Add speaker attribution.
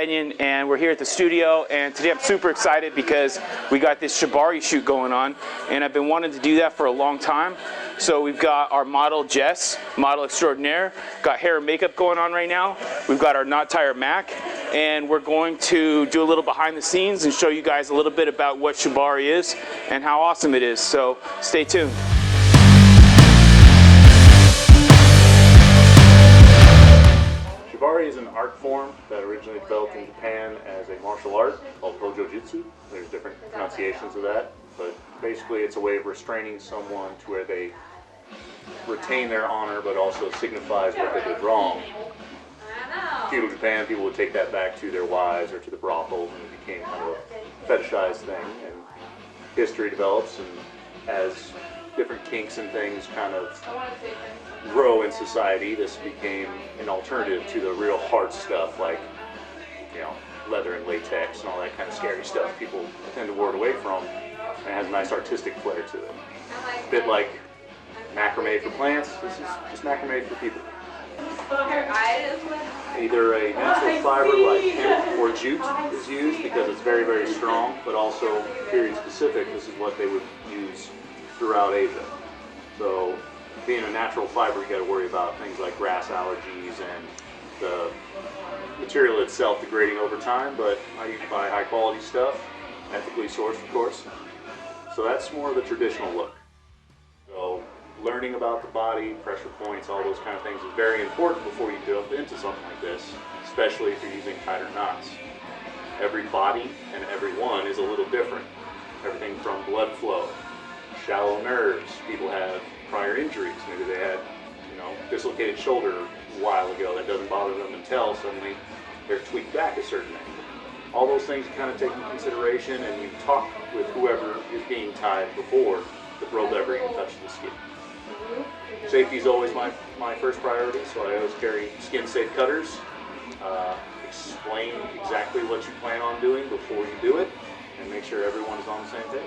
Speaker 1: Canyon, and we're here at the studio, and today I'm super excited because we got this Shibari shoot going on, and I've been wanting to do that for a long time. So we've got our model Jess, model extraordinaire, got hair and makeup going on right now. We've got our knot tire Mac, and we're going to do a little behind the scenes and show you guys a little bit about what Shibari is and how awesome it is. So stay tuned.
Speaker 2: Shibari is an art form that originally developed in Japan as a martial art called Photoshoot. There's different pronunciations of that, but basically it's a way of restraining someone to where they retain their honor but also signifies what they did wrong. Feudal Japan, people would take that back to their wives or to the brothels, and it became kind of a fetishized thing, and history develops, and as different kinks and things kind of grow in society, this became an alternative to the real hard stuff like, you know, leather and latex and all that kind of scary stuff people tend to ward away from, and it has a nice artistic flair to it. A bit like macrame for plants, this is just macrame for people. Either a natural fiber like hemp or jute is used because it's very, very strong, but also period specific. This is what they would use throughout Asia. So being a natural fiber, you got to worry about things like grass allergies and the material itself degrading over time, but I usually buy high quality stuff, ethically sourced of course. So that's more of the traditional look. So learning about the body, pressure points, all those kind of things is very important before you delve into something like this, especially if you're using tighter knots. Every body and every one is a little different. Everything from blood flow, shallow nerves, people have prior injuries, maybe they had, you know, dislocated shoulder a while ago, that doesn't bother them until suddenly they're tweaked back a certain angle. All those things you kind of take into consideration, and you talk with whoever is being tied before the probe ever even touches the skin. Safety is always my first priority, so I always carry skin-safe cutters. Explain exactly what you plan on doing before you do it, and make sure everyone is on the same page.